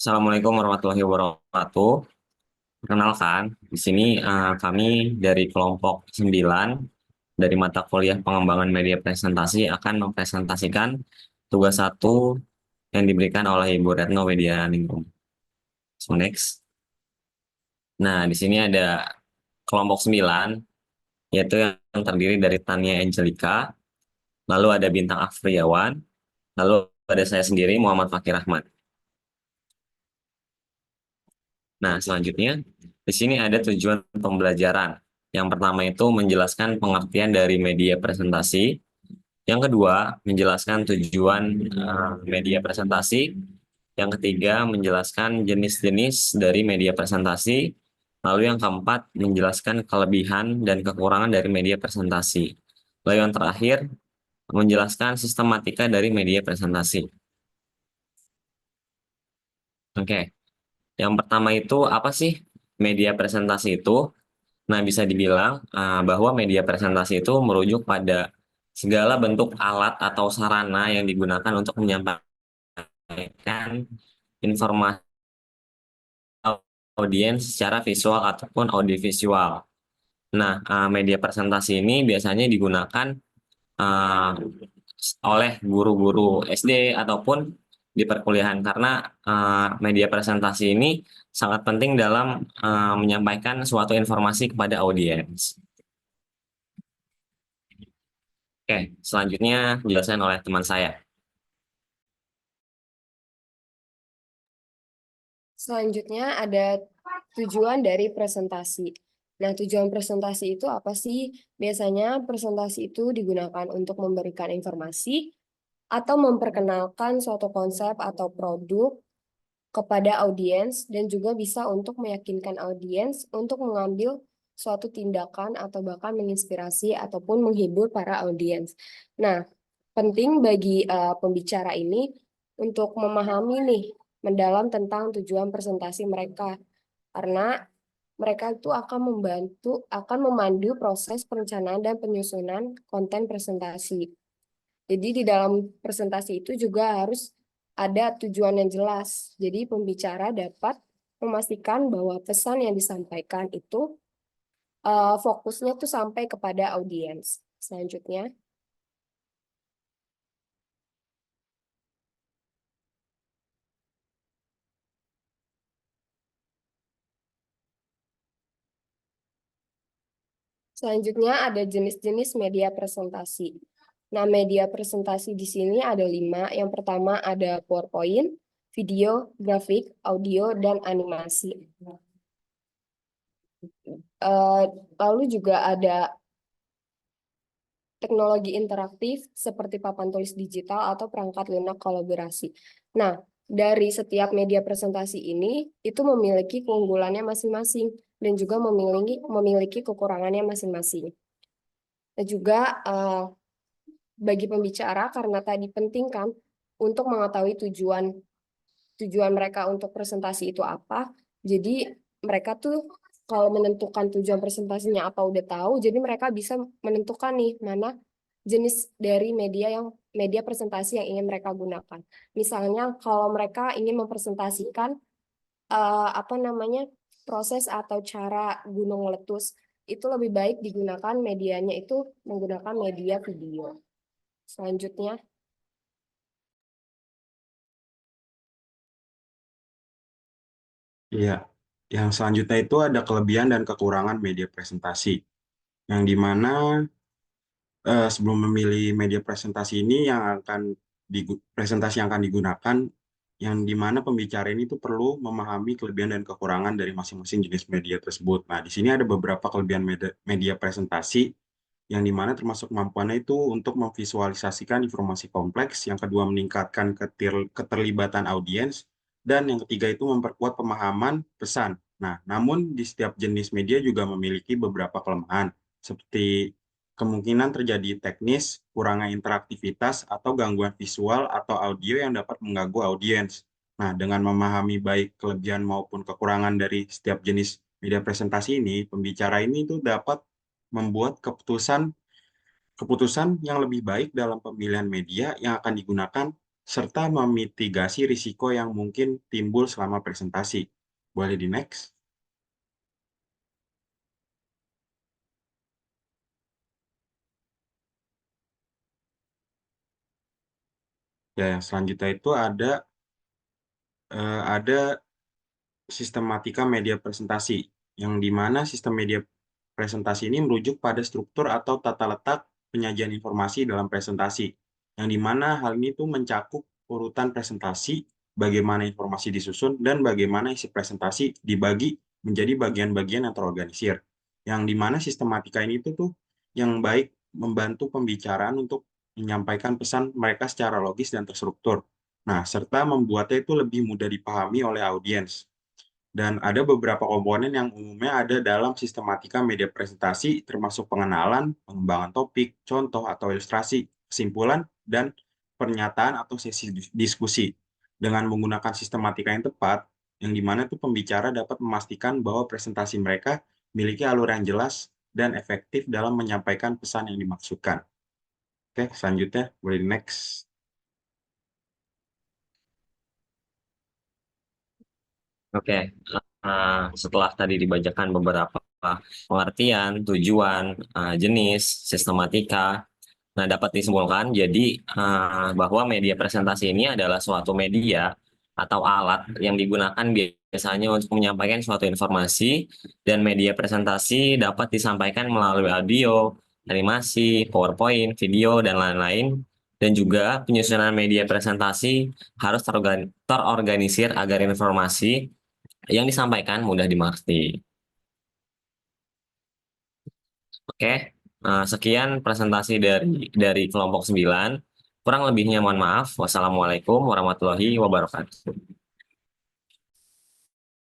Assalamualaikum warahmatullahi wabarakatuh. Perkenalkan, di sini kami dari kelompok 9 dari mata kuliah pengembangan media presentasi akan mempresentasikan tugas satu yang diberikan oleh Ibu Retno Widianingrum. So next. Nah, di sini ada kelompok 9, yaitu yang terdiri dari Tania Angelika, lalu ada Bintang Afriawan, lalu ada saya sendiri Muhammad Fakir Ahmad. Nah, selanjutnya di sini ada tujuan pembelajaran. Yang pertama itu menjelaskan pengertian dari media presentasi. Yang kedua, menjelaskan tujuan media presentasi. Yang ketiga, menjelaskan jenis-jenis dari media presentasi. Lalu yang keempat, menjelaskan kelebihan dan kekurangan dari media presentasi. Lalu yang terakhir, menjelaskan sistematika dari media presentasi. Oke, yang pertama itu apa sih media presentasi itu? Nah, bisa dibilang bahwa media presentasi itu merujuk pada segala bentuk alat atau sarana yang digunakan untuk menyampaikan informasi audiens secara visual ataupun audiovisual. Nah, media presentasi ini biasanya digunakan eh, oleh guru-guru SD ataupun di perkuliahan karena media presentasi ini sangat penting dalam menyampaikan suatu informasi kepada audiens. Oke, selanjutnya dijelaskan oleh teman saya. Selanjutnya ada tujuan dari presentasi. Nah, tujuan presentasi itu apa sih? Biasanya presentasi itu digunakan untuk memberikan informasi atau memperkenalkan suatu konsep atau produk kepada audiens dan juga bisa untuk meyakinkan audiens untuk mengambil suatu tindakan atau bahkan menginspirasi ataupun menghibur para audiens. Nah, penting bagi pembicara ini untuk memahami nih mendalam tentang tujuan presentasi mereka karena mereka itu akan memandu proses perencanaan dan penyusunan konten presentasi. Jadi di dalam presentasi itu juga harus ada tujuan yang jelas. Jadi pembicara dapat memastikan bahwa pesan yang disampaikan itu fokusnya tuh sampai kepada audiens. Selanjutnya, selanjutnya ada jenis-jenis media presentasi. Nah, media presentasi di sini ada 5. Yang pertama ada PowerPoint, video, grafik, audio, dan animasi. Eh, Lalu juga ada teknologi interaktif seperti papan tulis digital atau perangkat lunak kolaborasi. Nah, dari setiap media presentasi ini itu memiliki keunggulannya masing-masing dan juga memiliki kekurangannya masing-masing. Dan juga bagi pembicara karena tadi penting kan untuk mengetahui tujuan tujuan mereka untuk presentasi itu apa. Jadi mereka tuh kalau menentukan tujuan presentasinya apa udah tahu, jadi mereka bisa menentukan nih mana jenis dari media presentasi yang ingin mereka gunakan. Misalnya kalau mereka ingin mempresentasikan apa namanya proses atau cara gunung meletus, itu lebih baik digunakan medianya itu menggunakan media video. Selanjutnya, Iya, yang selanjutnya itu ada kelebihan dan kekurangan media presentasi, yang dimana sebelum memilih media presentasi ini presentasi yang akan digunakan, yang dimana pembicara ini tuh perlu memahami kelebihan dan kekurangan dari masing-masing jenis media tersebut. Nah, di sini ada beberapa kelebihan media presentasi, yang dimana termasuk kemampuannya itu untuk memvisualisasikan informasi kompleks, yang kedua meningkatkan keterlibatan audiens, dan yang ketiga itu memperkuat pemahaman pesan. Nah, namun di setiap jenis media juga memiliki beberapa kelemahan, seperti kemungkinan terjadi teknis, kurangnya interaktivitas, atau gangguan visual atau audio yang dapat mengganggu audiens. Nah, dengan memahami baik kelebihan maupun kekurangan dari setiap jenis media presentasi ini, pembicara ini itu dapat membuat keputusan keputusan yang lebih baik dalam pemilihan media yang akan digunakan serta memitigasi risiko yang mungkin timbul selama presentasi. Boleh di next? Ya, yang selanjutnya itu ada sistematika media presentasi, yang di mana sistem media presentasi ini merujuk pada struktur atau tata letak penyajian informasi dalam presentasi, yang di mana hal ini tuh mencakup urutan presentasi, bagaimana informasi disusun, dan bagaimana isi presentasi dibagi menjadi bagian-bagian yang terorganisir, yang di mana sistematika ini tuh yang baik membantu pembicaraan untuk menyampaikan pesan mereka secara logis dan terstruktur. Nah, serta membuatnya itu lebih mudah dipahami oleh audiens. Dan ada beberapa komponen yang umumnya ada dalam sistematika media presentasi, termasuk pengenalan, pengembangan topik, contoh atau ilustrasi, kesimpulan, dan pernyataan atau sesi diskusi. Dengan menggunakan sistematika yang tepat, yang dimana tuh pembicara dapat memastikan bahwa presentasi mereka memiliki alur yang jelas dan efektif dalam menyampaikan pesan yang dimaksudkan. Oke, selanjutnya boleh next. Oke, setelah tadi dibacakan beberapa pengertian, tujuan, jenis, sistematika, nah dapat disimpulkan jadi bahwa media presentasi ini adalah suatu media atau alat yang digunakan biasanya untuk menyampaikan suatu informasi, dan media presentasi dapat disampaikan melalui audio, animasi, PowerPoint, video, dan lain-lain. Dan juga penyusunan media presentasi harus terorganisir agar informasi yang disampaikan mudah dimengerti. Oke, sekian presentasi dari kelompok 9. Kurang lebihnya mohon maaf. Wassalamualaikum warahmatullahi wabarakatuh.